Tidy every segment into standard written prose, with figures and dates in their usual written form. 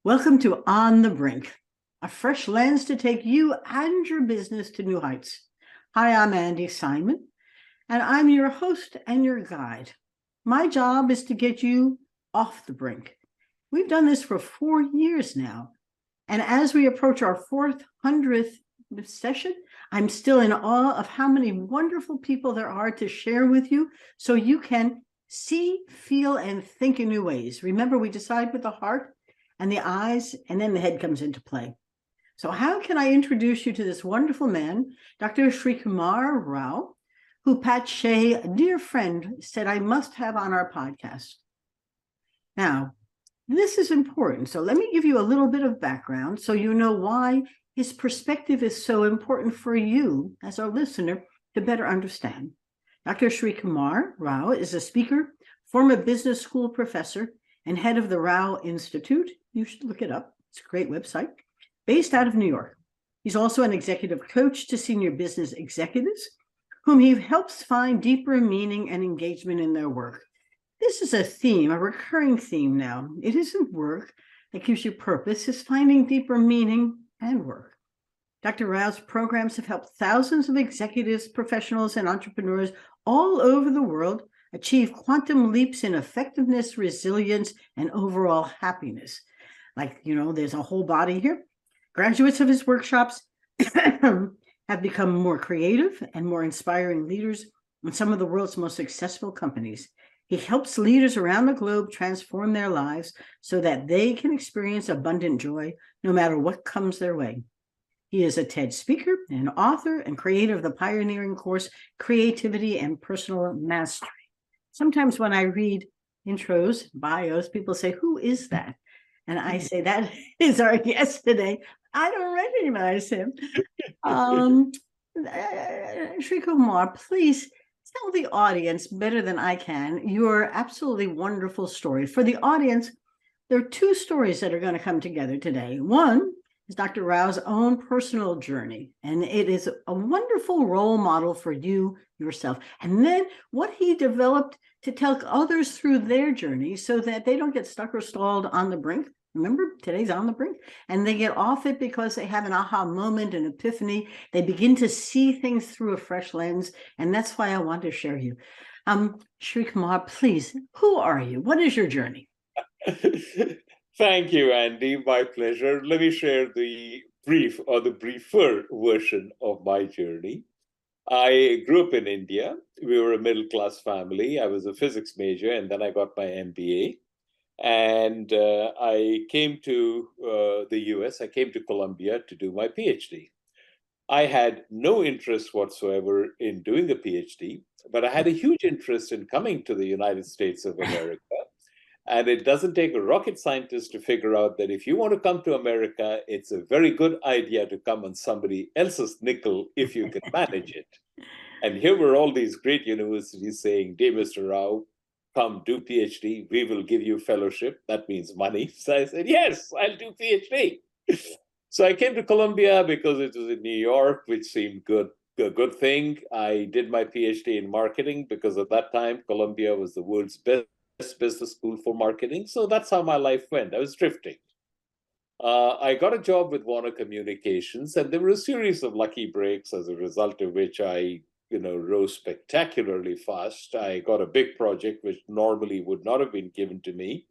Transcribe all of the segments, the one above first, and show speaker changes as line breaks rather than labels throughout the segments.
Welcome to On the Brink, a fresh lens to take you and your business to new heights. Hi, I'm Andi Simon, and I'm your host and your guide. My job is to get you off the brink. We've done this for 4 years now, and as we approach our 400th session, I'm still in awe of how many wonderful people there are to share with you so you can see, feel, and think in new ways. Remember, we decide with the heart and the eyes, and then the head comes into play. So how can I introduce you to this wonderful man, Dr. Srikumar Rao, who Pat Shea, a dear friend, said I must have on our podcast. Now, this is important. So let me give you a little bit of background so you know why his perspective is so important for you as our listener to better understand. Dr. Srikumar Rao is a speaker, former business school professor, and head of the Rao Institute. You should look it up. It's a great website, based out of New York. He's also an executive coach to senior business executives, whom he helps find deeper meaning and engagement in their work. This is a theme, a recurring theme now. It isn't work that gives you purpose, it's finding deeper meaning and work. Dr. Rao's programs have helped thousands of executives, professionals, and entrepreneurs all over the world achieve quantum leaps in effectiveness, resilience, and overall happiness. There's a whole body here. Graduates of his workshops have become more creative and more inspiring leaders in some of the world's most successful companies. He helps leaders around the globe transform their lives so that they can experience abundant joy no matter what comes their way. He is a TED speaker, an author, and creator of the pioneering course, Creativity and Personal Mastery. Sometimes when I read intros, bios, people say, "Who is that?" And I say, that is our guest today. I don't recognize him. Srikumar, please tell the audience better than I can your absolutely wonderful story. For the audience, there are two stories that are going to come together today. One is Dr. Rao's own personal journey, and it is a wonderful role model for you yourself. And then what he developed to tell others through their journey so that they don't get stuck or stalled on the brink. Remember, today's on the brink, and they get off it because they have an aha moment, an epiphany. They begin to see things through a fresh lens, and that's why I want to share you. Srikumar, please, who are you? What is your journey?
Thank you, Andi. My pleasure. Let me share the brief or the briefer version of my journey. I grew up in India. We were a middle-class family. I was a physics major, and then I got my MBA. And I came to the US. I came to Columbia to do my PhD. I had no interest whatsoever in doing a PhD, but I had a huge interest in coming to the United States of America. And it doesn't take a rocket scientist to figure out that if you want to come to America, it's a very good idea to come on somebody else's nickel if you can manage it. And here were all these great universities saying, "Dear Mr. Rao, come do PhD. We will give you fellowship." That means money. So I said, yes, I'll do PhD. So I came to Columbia because it was in New York, which seemed good. A good thing. I did my PhD in marketing because at that time, Columbia was the world's best business school for marketing. So that's how my life went. I was drifting. I got a job with Warner Communications, and there were a series of lucky breaks as a result of which I rose spectacularly fast. I got a big project which normally would not have been given to me.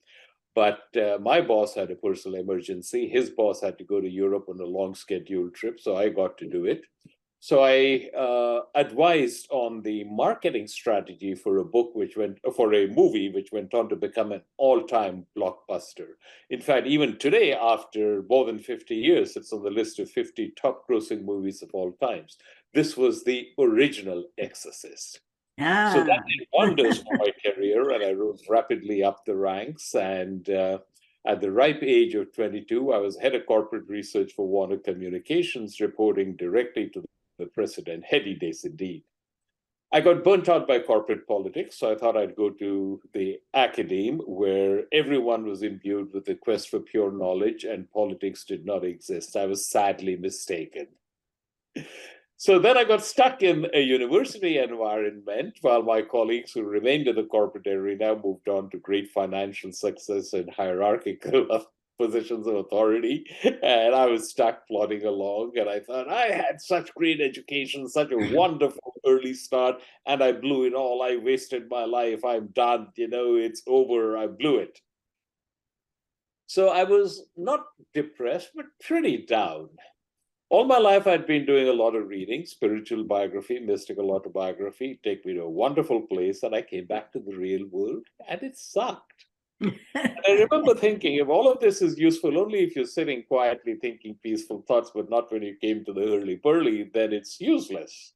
But my boss had a personal emergency. His boss had to go to Europe on a long scheduled trip, so I got to do it. So I advised on the marketing strategy for a movie which went on to become an all-time blockbuster. In fact, even today, after more than 50 years, it's on the list of 50 top-grossing movies of all times. This was the original Exorcist. So that did wonders for my career, and I rose rapidly up the ranks. And at the ripe age of 22, I was head of corporate research for Warner Communications, reporting directly to the president. Heady days indeed. I got burnt out by corporate politics, so I thought I'd go to the academe, where everyone was imbued with the quest for pure knowledge and politics did not exist. I was sadly mistaken. So then I got stuck in a university environment while my colleagues who remained in the corporate arena moved on to great financial success and hierarchical positions of authority, and I was stuck plodding along. And I thought, I had such great education, such a wonderful early start, and I blew it all. I wasted my life. I'm done. It's over. I blew it. So I was not depressed, but pretty down. All my life, I'd been doing a lot of reading, spiritual biography, mystical autobiography, take me to a wonderful place. And I came back to the real world, and it sucked. And I remember thinking, if all of this is useful only if you're sitting quietly thinking peaceful thoughts, but not when you came to the hurly-burly, then it's useless.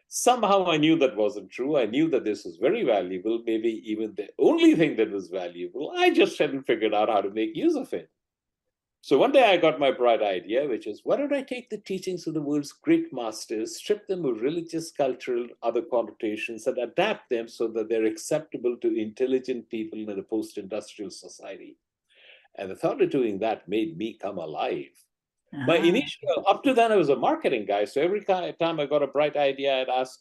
Somehow I knew that wasn't true. I knew that this was very valuable, maybe even the only thing that was valuable. I just hadn't figured out how to make use of it. So one day I got my bright idea, which is, why don't I take the teachings of the world's great masters, strip them of religious, cultural, other connotations, and adapt them so that they're acceptable to intelligent people in a post-industrial society. And the thought of doing that made me come alive. My initial, up to then, I was a marketing guy. So every time I got a bright idea, I'd ask,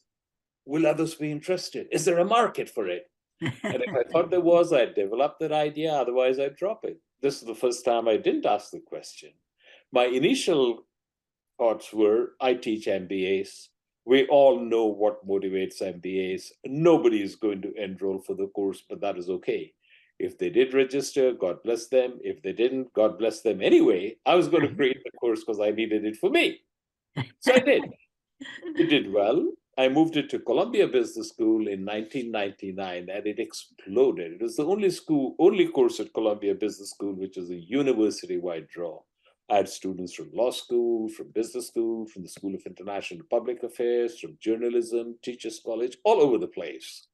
will others be interested? Is there a market for it? And if I thought there was, I'd develop that idea. Otherwise, I'd drop it. This is the first time I didn't ask the question. My initial thoughts were, I teach MBAs. We all know what motivates MBAs. Nobody is going to enroll for the course, but that is okay. If they did register, God bless them. If they didn't, God bless them anyway. I was going to create the course because I needed it for me. So I did. It did well. I moved it to Columbia Business School in 1999, and it exploded. It was the only course at Columbia Business School, which is a university-wide draw. I had students from law school, from business school, from the School of International Public Affairs, from journalism, teachers college, all over the place.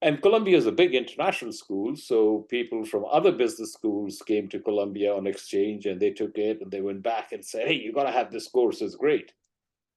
And Columbia is a big international school, so people from other business schools came to Columbia on exchange, and they took it, and they went back and said, hey, you got to have this course, it's great.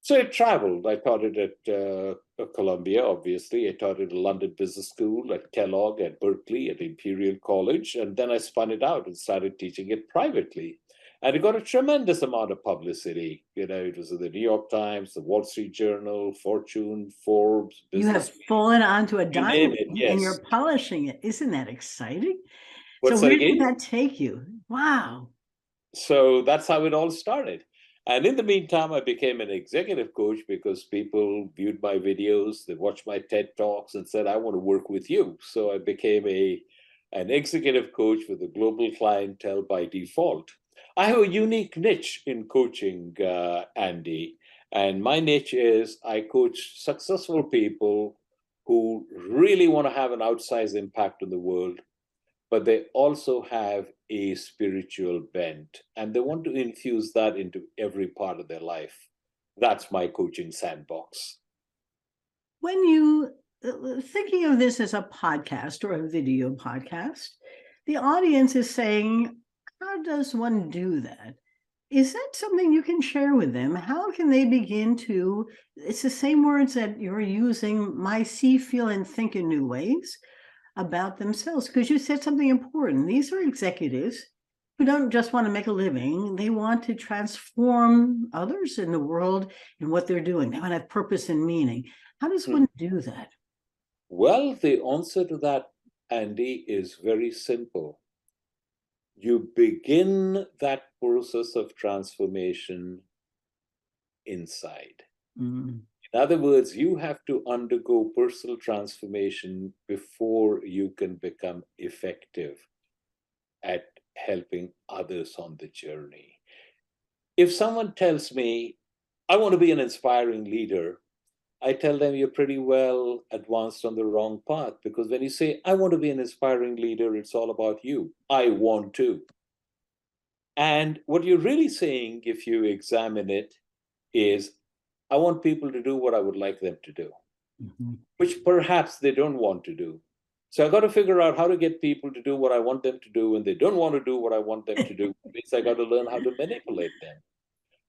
So it traveled. I taught it at Columbia, obviously. I taught it at London Business School, at Kellogg, at Berkeley, at Imperial College. And then I spun it out and started teaching it privately. And it got a tremendous amount of publicity. It was in the New York Times, the Wall Street Journal, Fortune, Forbes,
You have
Business.
fallen onto a diamond
Yes.
and you're polishing it. Isn't that exciting?
What's
so
that
where
again?
did that take you? Wow.
So that's how it all started. And in the meantime, I became an executive coach because people viewed my videos, they watched my TED Talks and said, I want to work with you. So I became an executive coach with a global clientele by default. I have a unique niche in coaching, Andy. And my niche is I coach successful people who really want to have an outsized impact on the world, but they also have a spiritual bent and they want to infuse that into every part of their life. That's my coaching sandbox.
When you thinking of this as a podcast or a video podcast, the audience is saying, how does one do that? Is that something you can share with them? How can they begin to, it's the same words that you're using, my see, feel, and think in new ways about themselves, because you said something important. These are executives who don't just want to make a living. They want to transform others in the world and what they're doing. They want to have purpose and meaning. How does one do that?
Well, the answer to that, Andy, is very simple. You begin that process of transformation inside. In other words, you have to undergo personal transformation before you can become effective at helping others on the journey. If someone tells me, I want to be an inspiring leader, I tell them you're pretty well advanced on the wrong path, because when you say, I want to be an inspiring leader, it's all about you. I want to. And what you're really saying, if you examine it, is I want people to do what I would like them to do, which perhaps they don't want to do. So I got to figure out how to get people to do what I want them to do, and they don't want to do what I want them to do. It means I got to learn how to manipulate them.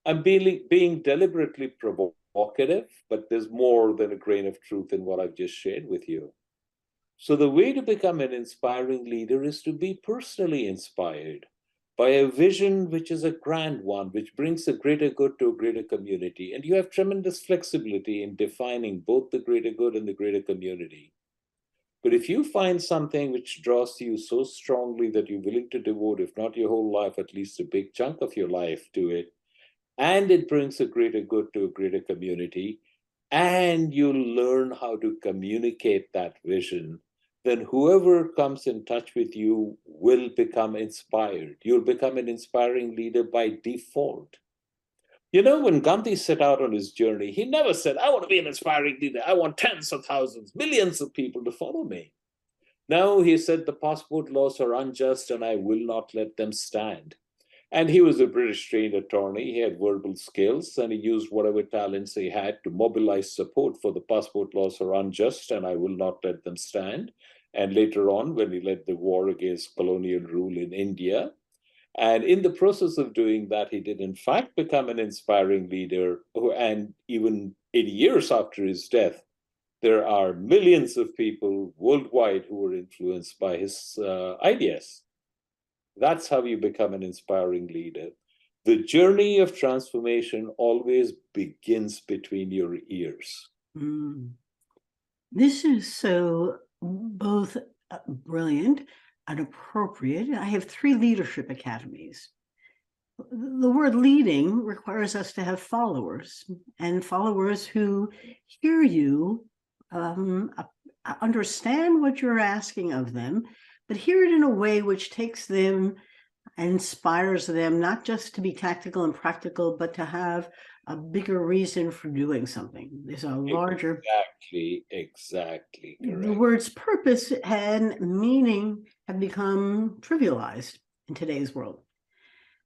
I'm being deliberately provocative, but there's more than a grain of truth in what I've just shared with you. So the way to become an inspiring leader is to be personally inspired by a vision which is a grand one, which brings a greater good to a greater community. And you have tremendous flexibility in defining both the greater good and the greater community. But if you find something which draws you so strongly that you're willing to devote, if not your whole life, at least a big chunk of your life to it, and it brings a greater good to a greater community, and you learn how to communicate that vision, then whoever comes in touch with you will become inspired. You'll become an inspiring leader by default. You know, when Gandhi set out on his journey, he never said, I want to be an inspiring leader. I want tens of thousands, millions of people to follow me. No, he said, the passport laws are unjust and I will not let them stand. And he was a British trained attorney. He had verbal skills and he used whatever talents he had to mobilize support for the passport laws are unjust and I will not let them stand. And later on, when he led the war against colonial rule in India, and in the process of doing that, he did in fact become an inspiring leader. And even 80 years after his death, there are millions of people worldwide who were influenced by his ideas. That's how you become an inspiring leader. The journey of transformation always begins between your ears.
Mm. This is so both brilliant and appropriate. I have 3 leadership academies. The word leading requires us to have followers, and followers who hear you, understand what you're asking of them, but hear it in a way which takes them, inspires them, not just to be tactical and practical, but to have a bigger reason for doing something. There's a larger.
Exactly
The
correct.
words purpose and meaning have become trivialized in today's world.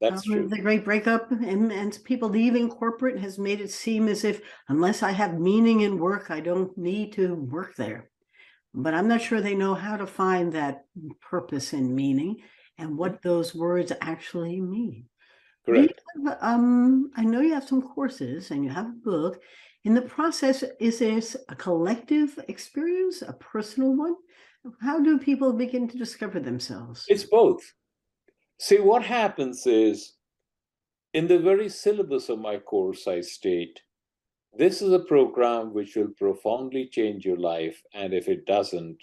That's true.
The great breakup and people leaving corporate has made it seem as if unless I have meaning in work, I don't need to work there. But I'm not sure they know how to find that purpose and meaning and what those words actually mean.
Correct.
I know you have some courses and you have a book. In the process, is this a collective experience, a personal one? How do people begin to discover themselves?
It's both. See, what happens is, in the very syllabus of my course, I state, this is a program which will profoundly change your life, and if it doesn't,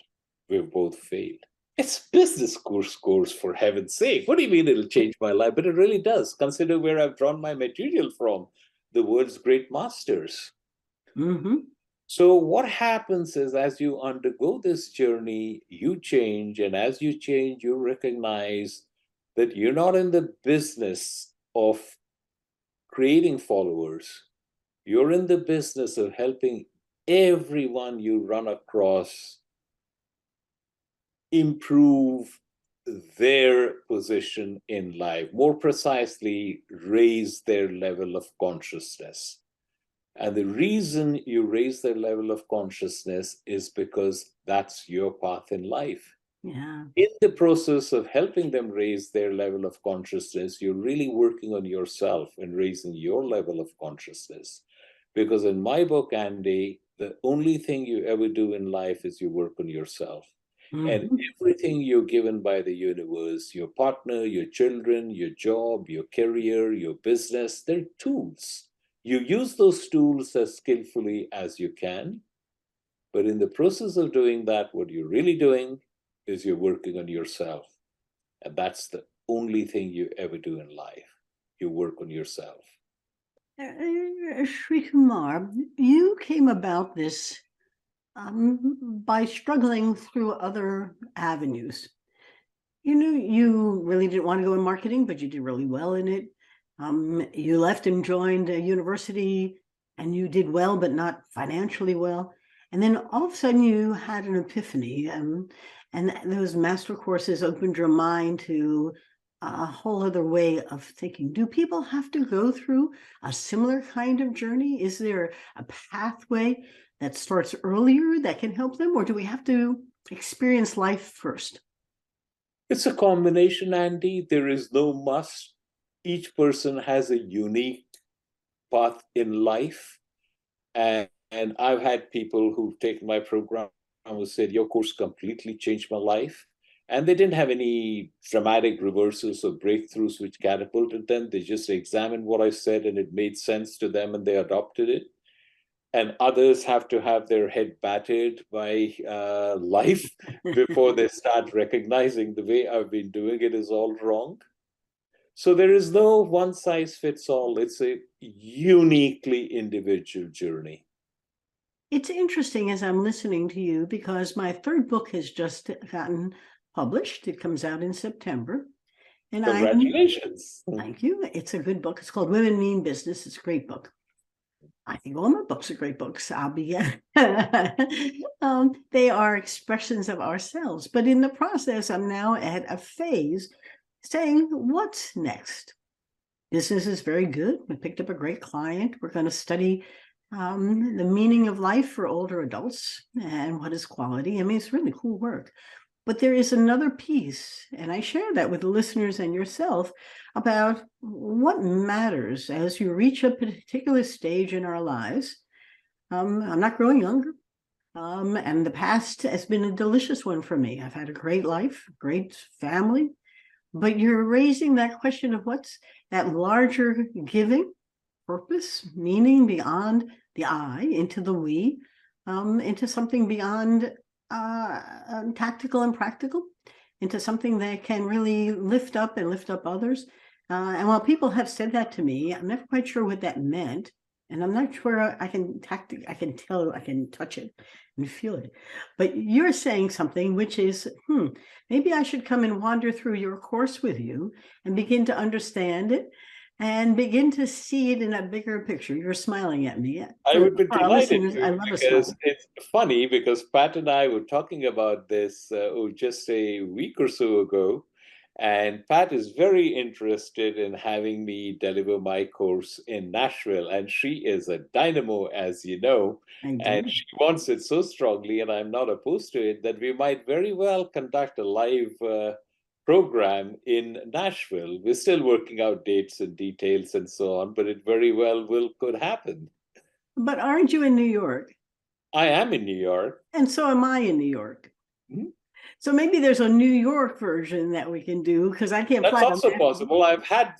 we've both failed. It's business course, for heaven's sake. What do you mean it'll change my life? But it really does. Consider where I've drawn my material from, the world's great masters.
Mm-hmm.
So what happens is, as you undergo this journey, you change, and as you change, you recognize that you're not in the business of creating followers. You're in the business of helping everyone you run across improve their position in life, more precisely, raise their level of consciousness. And the reason you raise their level of consciousness is because that's your path in life.
Yeah.
In the process of helping them raise their level of consciousness, you're really working on yourself and raising your level of consciousness. Because in my book, Andi, the only thing you ever do in life is you work on yourself. And
Mm-hmm.
everything you're given by the universe, your partner, your children, your job, your career, your business, they're tools. You use those tools as skillfully as you can. But in the process of doing that, what you're really doing is you're working on yourself. And that's the only thing you ever do in life. You work on yourself.
Srikumar, you came about this by struggling through other avenues. You really didn't want to go in marketing, but you did really well in it. You left and joined a university and you did well, but not financially well. And then all of a sudden you had an epiphany, and those master courses opened your mind to a whole other way of thinking. Do people have to go through a similar kind of journey? Is there a pathway that starts earlier that can help them, or do we have to experience life first?
It's a combination, Andi. There is no must. Each person has a unique path in life. And I've had people who've taken my program who said, your course completely changed my life. And they didn't have any dramatic reversals or breakthroughs which catapulted them. They just examined what I said and it made sense to them and they adopted it. and others have to have their head battered by life before they start recognizing the way I've been doing it is all wrong. So there is no one size fits all. It's a uniquely individual journey.
It's interesting as I'm listening to you because my third book has just gotten published. It comes out in September. And
Congratulations.
Thank you. It's a good book. It's called Women Mean Business. It's a great book. I think all my books are great books. I'll be. They are expressions of ourselves. But in the process, I'm now at a phase saying, what's next? Business is very good. We picked up a great client. We're going to study the meaning of life for older adults and what is quality. I mean, it's really cool work. But there is another piece, and I share that with the listeners and yourself about what matters as you reach a particular stage in our lives. I'm not growing younger, and the past has been a delicious one for me. I've had a great life, great family, but you're raising that question of what's that larger giving, purpose, meaning beyond the I, into the we, into something beyond tactical and practical, into something that can really lift up and lift up others. And while people have said that to me, I'm never quite sure what that meant. And I'm not sure I can touch it and feel it. But you're saying something which is, maybe I should come and wander through your course with you and begin to understand it and begin to see it in a bigger picture. You're smiling at me.
I would be delighted
I love
because it's funny because Pat and I were talking about this just a week or so ago. And Pat is very interested in having me deliver my course in Nashville. And she is a dynamo, as you know. And she wants it so strongly, and I'm not opposed to it, that we might very well conduct a live program in Nashville. We're still working out dates and details and so on, but it very well could happen.
But aren't you in New York?
I am in New York.
And so am I in New York.
Mm-hmm.
So maybe there's a New York version that we can do, because I can't.
That's also possible. I've had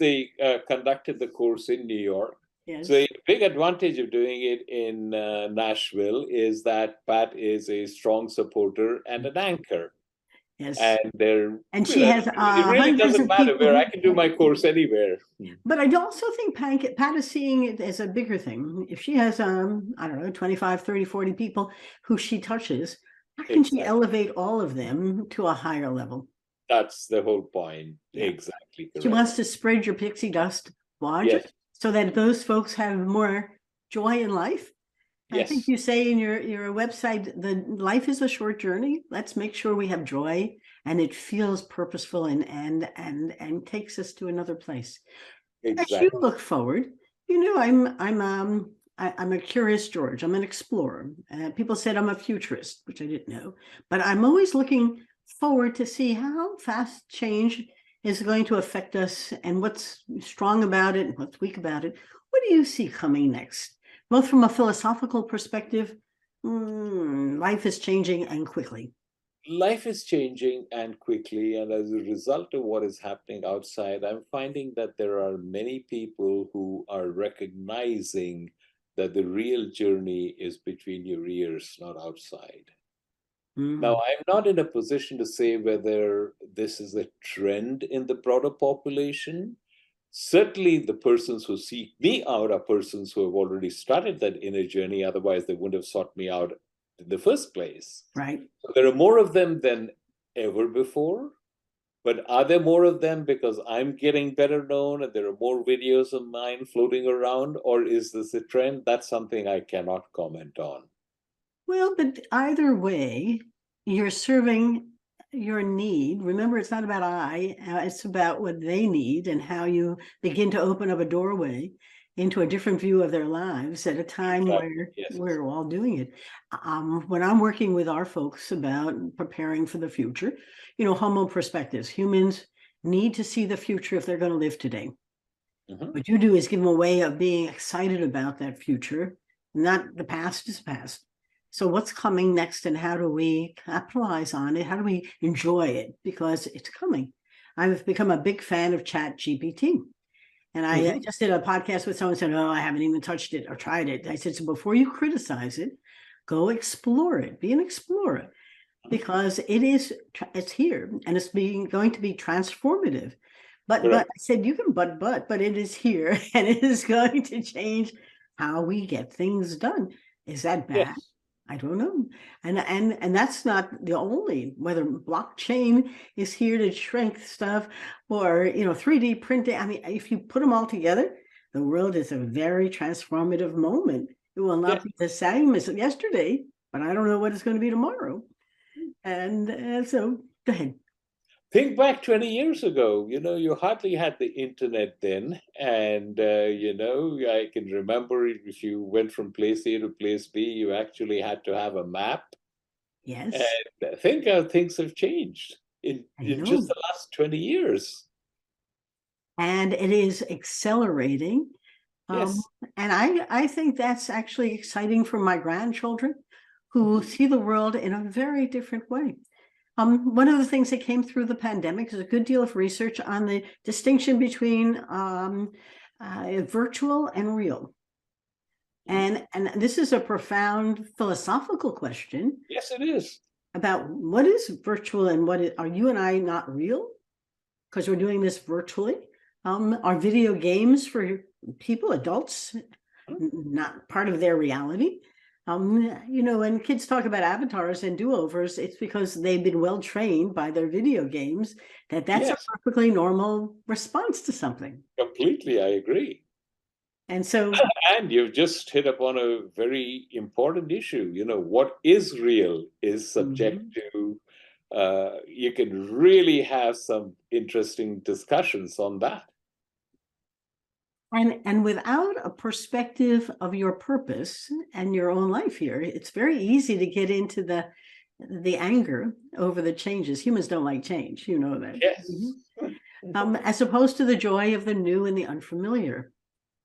conducted the course in New York. Yes. So the big advantage of doing it in Nashville is that Pat is a strong supporter and an anchor.
Yes.
And
she has
it really doesn't matter where. I can do my course anywhere.
But I also think Pat is seeing it as a bigger thing. If she has, I don't know, 25, 30, 40 people who she touches, how can she elevate all of them to a higher level?
That's the whole point. Yeah. Exactly.
Correct. She wants to spread your pixie dust larger, yes, so that those folks have more joy in life. Yes. I think you say in your website, the life is a short journey. Let's make sure we have joy and it feels purposeful and takes us to another place. Exactly. As you look forward, you know, I'm a curious George. I'm an explorer. People said I'm a futurist, which I didn't know, but I'm always looking forward to see how fast change is going to affect us and what's strong about it and what's weak about it. What do you see coming next? Both from a philosophical perspective, life is changing and quickly.
Life is changing and quickly. And as a result of what is happening outside, I'm finding that there are many people who are recognizing that the real journey is between your ears, not outside. Mm-hmm. Now, I'm not in a position to say whether this is a trend in the broader population. Certainly, the persons who seek me out are persons who have already started that inner journey. Otherwise, they wouldn't have sought me out in the first place.
Right.
So there are more of them than ever before. But are there more of them because I'm getting better known and there are more videos of mine floating around? Or is this a trend? That's something I cannot comment on.
Well, but either way, you're serving your need. Remember, it's not about it's about what they need and how you begin to open up a doorway into a different view of their lives at a time where we're all doing it. When I'm working with our folks about preparing for the future, you know, homo perspectives, humans need to see the future if they're going to live today. Mm-hmm. What you do is give them a way of being excited about that future, not the past is past. So what's coming next and how do we capitalize on it? How do we enjoy it? Because it's coming. I've become a big fan of ChatGPT. And I just did a podcast with someone said, oh, I haven't even touched it or tried it. I said, so before you criticize it, go explore it. Be an explorer, because it's here and it's going to be transformative. But I said, you can but it is here and it is going to change how we get things done. Is that bad?
Yes.
I don't know. And that's not the only, whether blockchain is here to shrink stuff or, 3D printing. I mean, if you put them all together, the world is a very transformative moment. It will not be the same as yesterday, but I don't know what it's going to be tomorrow. And so go ahead.
Think back 20 years ago, you hardly had the internet then. And, I can remember if you went from place A to place B, you actually had to have a map.
Yes.
And I think how things have changed in just the last 20 years.
And it is accelerating.
Yes.
And I think that's actually exciting for my grandchildren who see the world in a very different way. One of the things that came through the pandemic is a good deal of research on the distinction between virtual and real. And this is a profound philosophical question.
Yes, it is.
About what is virtual and are you and I not real? Because we're doing this virtually. Are video games for people, adults, not part of their reality? When kids talk about avatars and do-overs, it's because they've been well trained by their video games that's a perfectly normal response to something.
Completely, I agree.
And so,
and you've just hit upon a very important issue. What is real is subject to. You can really have some interesting discussions on that.
And without a perspective of your purpose and your own life here, it's very easy to get into the anger over the changes. Humans don't like change, you know that.
Yes.
As opposed to the joy of the new and the unfamiliar.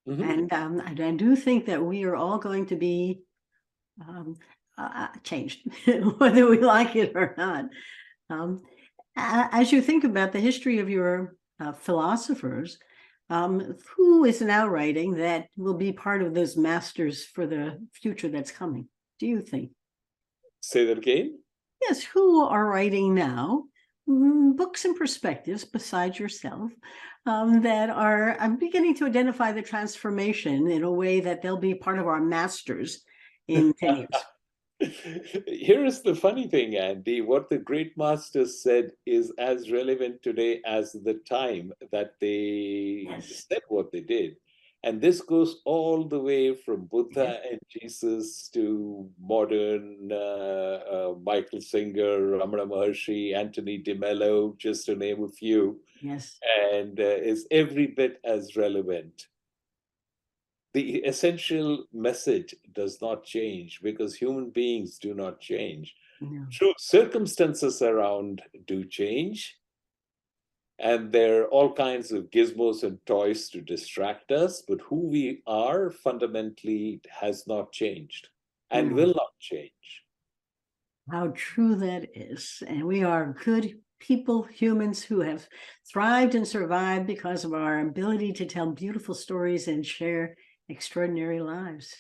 And I do think that we are all going to be changed, whether we like it or not. As you think about the history of your philosophers, who is now writing that will be part of those masters for the future that's coming, do you think?
Say that again?
Yes, who are writing now books and perspectives besides yourself that are beginning to identify the transformation in a way that they'll be part of our masters in 10 years?
Here is the funny thing, Andy. What the great masters said is as relevant today as the time that they said what they did. And this goes all the way from Buddha and Jesus to modern Michael Singer, Ramana Maharshi, Anthony de Mello, just to name a few.
Yes.
And is every bit as relevant. The essential message does not change because human beings do not change.
No.
True, circumstances around do change. And there are all kinds of gizmos and toys to distract us, but who we are fundamentally has not changed and will not change.
How true that is. And we are good people, humans who have thrived and survived because of our ability to tell beautiful stories and share extraordinary lives.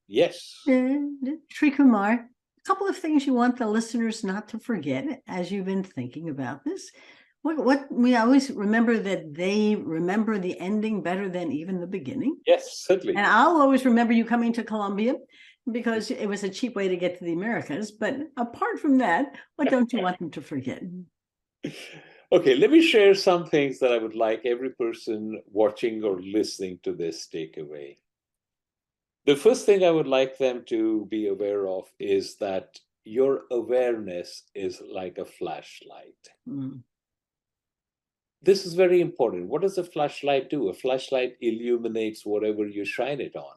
Yes.
And Srikumar, a couple of things you want the listeners not to forget as you've been thinking about this. What we always remember that they remember the ending better than even the beginning.
Yes, certainly.
And I'll always remember you coming to Colombia because it was a cheap way to get to the Americas. But apart from that, what don't you want them to forget?
Okay, let me share some things that I would like every person watching or listening to this take away. The first thing I would like them to be aware of is that your awareness is like a flashlight. This is very important. What does a flashlight do? A flashlight illuminates whatever you shine it on.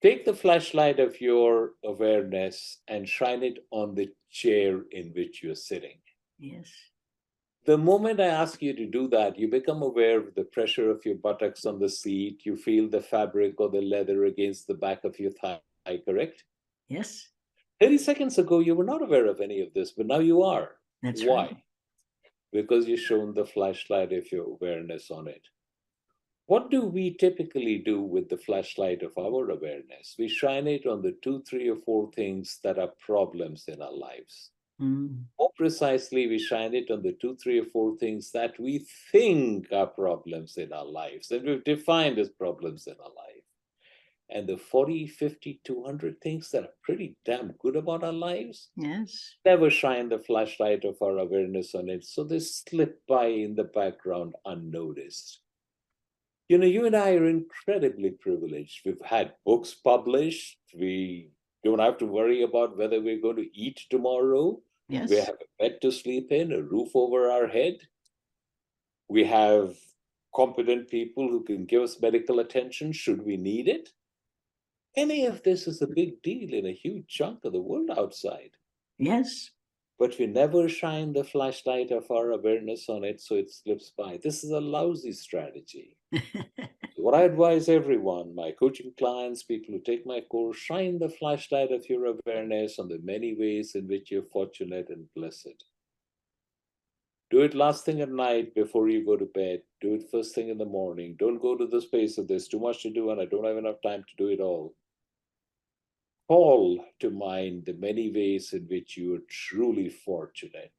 Take the flashlight of your awareness and shine it on the chair in which you're sitting.
Yes.
The moment I ask you to do that, you become aware of the pressure of your buttocks on the seat. You feel the fabric or the leather against the back of your thigh, correct?
Yes.
30 seconds ago, you were not aware of any of this, but now you are.
That's
Why?
Right.
Because you've shown the flashlight of your awareness on it. What do we typically do with the flashlight of our awareness? We shine it on the two, three, or four things that are problems in our lives.
Mm.
More precisely, we shine it on the two, three, or four things that we think are problems in our lives, and we've defined as problems in our life. And the 40, 50, 200 things that are pretty damn good about our lives,
Yes.
never shine the flashlight of our awareness on it. So they slip by in the background unnoticed. You and I are incredibly privileged. We've had books published. We don't have to worry about whether we're going to eat tomorrow. We
Yes.
have a bed to sleep in, a roof over our head. We have competent people who can give us medical attention should we need it. Any of this is a big deal in a huge chunk of the world outside.
Yes.
But we never shine the flashlight of our awareness on it, so it slips by. This is a lousy strategy. What I advise everyone, my coaching clients, people who take my course, shine the flashlight of your awareness on the many ways in which you're fortunate and blessed. Do it last thing at night before you go to bed. Do it first thing in the morning. Don't go to the space of there's too much to do and I don't have enough time to do it all. Call to mind the many ways in which you are truly fortunate.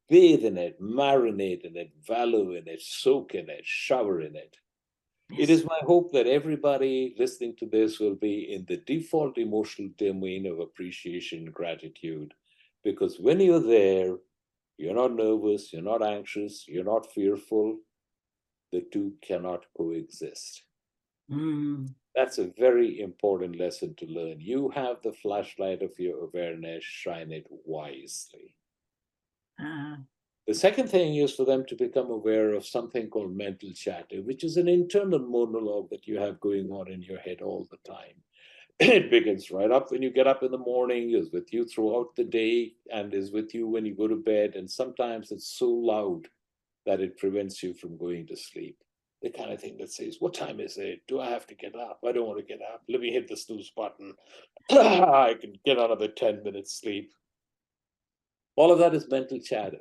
Bathe in it, marinate in it, value in it, soak in it, shower in it. It
Yes.
is my hope that everybody listening to this will be in the default emotional domain of appreciation and gratitude. Because when you're there, you're not nervous, you're not anxious, you're not fearful. The two cannot coexist.
Mm.
That's a very important lesson to learn. You have the flashlight of your awareness, shine it wisely.
Uh,
The second thing is for them to become aware of something called mental chatter, which is an internal monologue that you have going on in your head all the time. It begins right up when you get up in the morning, is with you throughout the day, and is with you when you go to bed. And sometimes it's so loud that it prevents you from going to sleep. The kind of thing that says, what time is it? Do I have to get up? I don't want to get up. Let me hit the snooze button. I can get another 10 minutes sleep. All of that is mental chatter.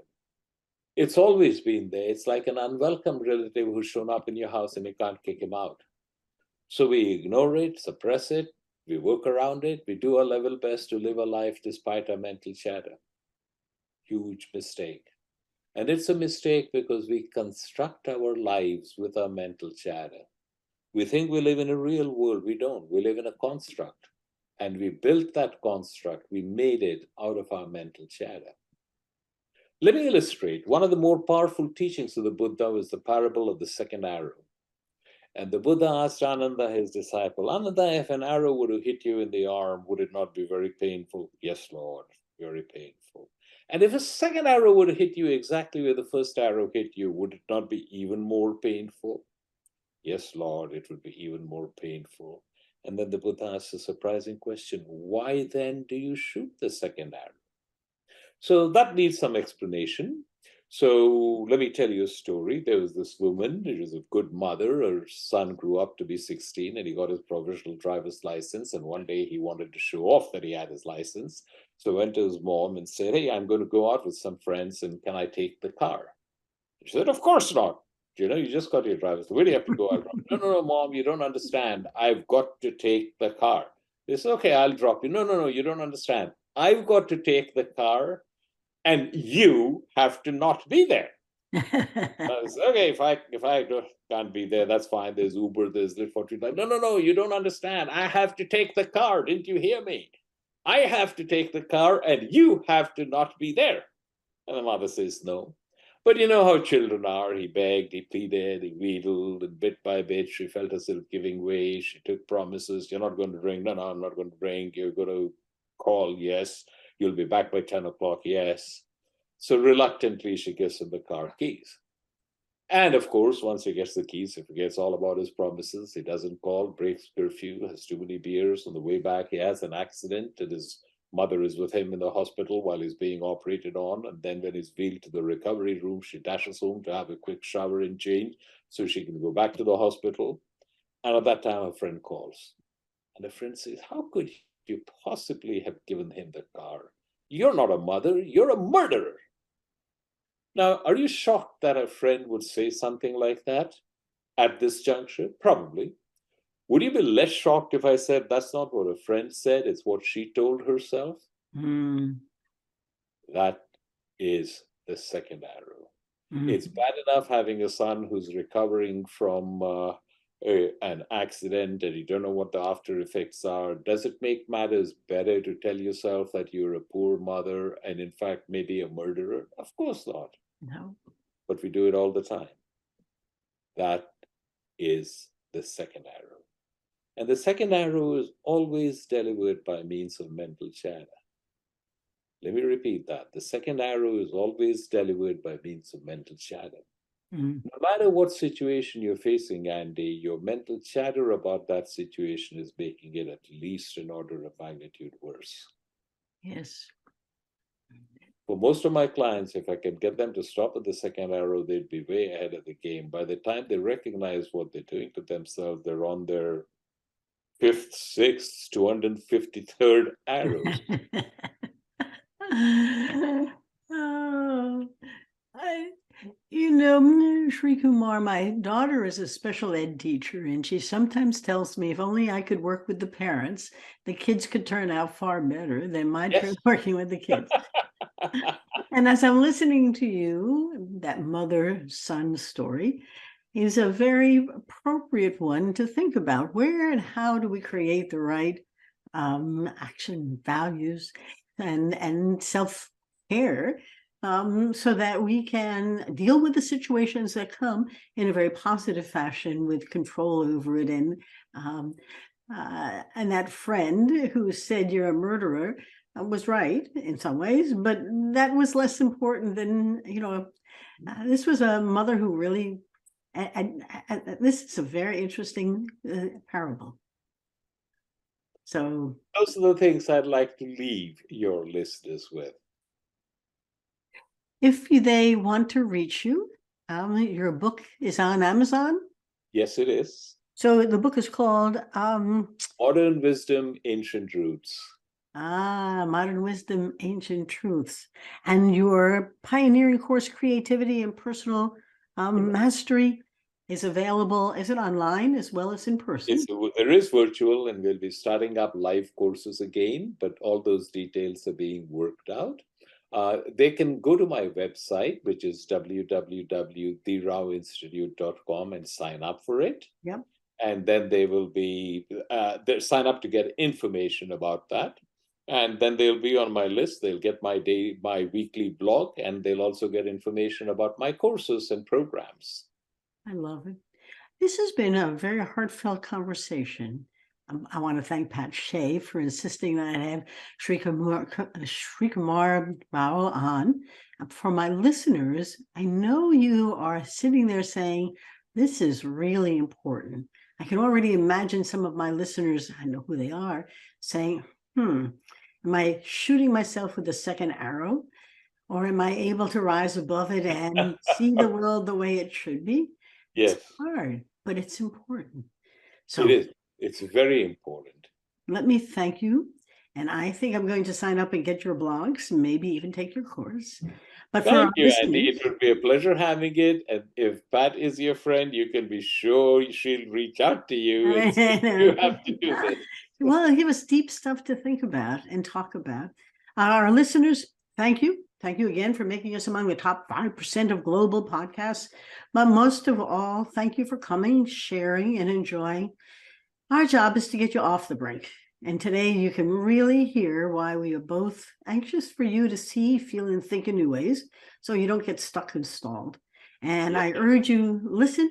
It's always been there. It's like an unwelcome relative who's shown up in your house and you can't kick him out. So we ignore it, suppress it, we work around it, we do our level best to live a life despite our mental chatter. Huge mistake. And it's a mistake because we construct our lives with our mental chatter. We think we live in a real world. We don't. We live in a construct. And we built that construct, we made it out of our mental chatter. Let me illustrate. One of the more powerful teachings of the Buddha is the parable of the second arrow. And the Buddha asked Ananda, his disciple, Ananda, if an arrow were to hit you in the arm, would it not be very painful? Yes, Lord, very painful. And if a second arrow were to hit you exactly where the first arrow hit you, would it not be even more painful? Yes, Lord, it would be even more painful. And then the Buddha asked a surprising question. Why then do you shoot the second arrow? So that needs some explanation. So let me tell you a story. There was this woman, she was a good mother. Her son grew up to be 16 and he got his provisional driver's license. And one day he wanted to show off that he had his license. So went to his mom and said, hey, I'm going to go out with some friends and can I take the car? She said, of course not. You just got your driver's. Where do you have to go out? No, no, no, mom, you don't understand. I've got to take the car. They said, okay, I'll drop you. No, no, no, you don't understand. I've got to take the car and you have to not be there. Said, okay, if I can't be there, that's fine. There's Uber, there's Lyft for like, no, no, no, you don't understand. I have to take the car. Didn't you hear me? I have to take the car and you have to not be there. And the mother says no. But you know how children are. He begged, he pleaded, he wheedled, and bit by bit she felt herself giving way. She took promises. You're not going to drink. No, no, I'm not going to drink. You're going to call. Yes. You'll be back by 10 o'clock. Yes. So reluctantly, she gives him the car keys. And of course, once he gets the keys, he forgets all about his promises. He doesn't call, breaks curfew, has too many beers. On the way back, he has an accident, and his mother is with him in the hospital while he's being operated on. And then, when he's wheeled to the recovery room, she dashes home to have a quick shower and change so she can go back to the hospital. And at that time, a friend calls. And a friend says, how could you possibly have given him the car? You're not a mother, you're a murderer. Now, are you shocked that a friend would say something like that? at this juncture? Probably. Would you be less shocked if I said that's not what a friend said, it's what she told herself? That is the second arrow. It's bad enough having a son who's recovering from an accident and you don't know what the after effects are. Does it make matters better to tell yourself that you're a poor mother and in fact maybe a murderer? Of course not.
No.
But we do it all the time. That is the second arrow. And the second arrow is always delivered by means of mental chatter. Let me repeat that. The second arrow is always delivered by means of mental chatter. No matter what situation you're facing, Andi, your mental chatter about that situation is making it at least an order of magnitude worse.
Yes.
For most of my clients, if I could get them to stop at the second arrow, they'd be way ahead of the game. By the time they recognize what they're doing to themselves, they're on their 5th, 6th, 253rd arrows.
Oh, Srikumar, my daughter is a special ed teacher, and she sometimes tells me if only I could work with the parents, the kids could turn out far better than my
Yes.
working with the kids. And as I'm listening to you, that mother-son story is a very appropriate one to think about. Where and how do we create the right action, values, and self-care so that we can deal with the situations that come in a very positive fashion with control over it. And that friend who said you're a murderer was right in some ways, but that was less important than, this was a mother who really, and this is a very interesting parable. So
those are the things I'd like to leave your listeners with.
If they want to reach you, your book is on Amazon?
Yes, it is.
So the book is called
Modern Wisdom, Ancient Roots.
Modern Wisdom, Ancient Truths. And your pioneering course, Creativity and Personal Mastery, is available. Is it online as well as in person?
There is virtual, and we'll be starting up live courses again, but all those details are being worked out. They can go to my website, which is www.therawinstitute.com, and sign up for it.
Yep.
And then they will be sign up to get information about that. And then they'll be on my list. They'll get my weekly blog, and they'll also get information about my courses and programs.
I love it. This has been a very heartfelt conversation. I want to thank Pat Shea for insisting that I have Srikumar Rao on. For my listeners, I know you are sitting there saying, this is really important. I can already imagine some of my listeners, I know who they are, saying, am I shooting myself with the second arrow? Or am I able to rise above it and see the world the way it should be?
Yes.
It's hard, but it's important. So
it is. It's very important.
Let me thank you. And I think I'm going to sign up and get your blogs, maybe even take your course. But
thank you, Andi. It would be a pleasure having it. And if Pat is your friend, you can be sure she'll reach out to you and say, you have to do this.
Well, give us deep stuff to think about and talk about. Our listeners, thank you. Thank you again for making us among the top 5% of global podcasts. But most of all, thank you for coming, sharing, and enjoying. Our job is to get you off the brink. And today you can really hear why we are both anxious for you to see, feel, and think in new ways so you don't get stuck and stalled. And I urge you, listen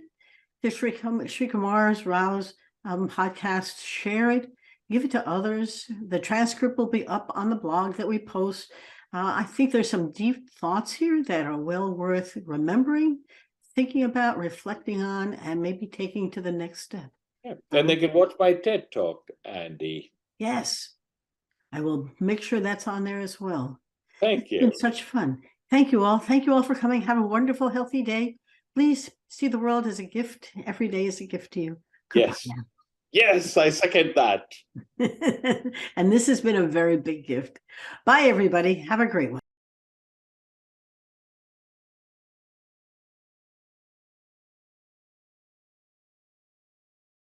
to Srikumar's Rao's podcast, share it, give it to others. The transcript will be up on the blog that we post. I think there's some deep thoughts here that are well worth remembering, thinking about, reflecting on, and maybe taking to the next step.
Yeah. And they can watch my TED Talk, Andi.
Yes, I will make sure that's on there as well.
Thank you.
It's been such fun. Thank you all. Thank you all for coming. Have a wonderful, healthy day. Please see the world as a gift. Every day is a gift to you. Goodbye.
Yes. Yes, I second that.
And this has been a very big gift. Bye, everybody. Have a great one.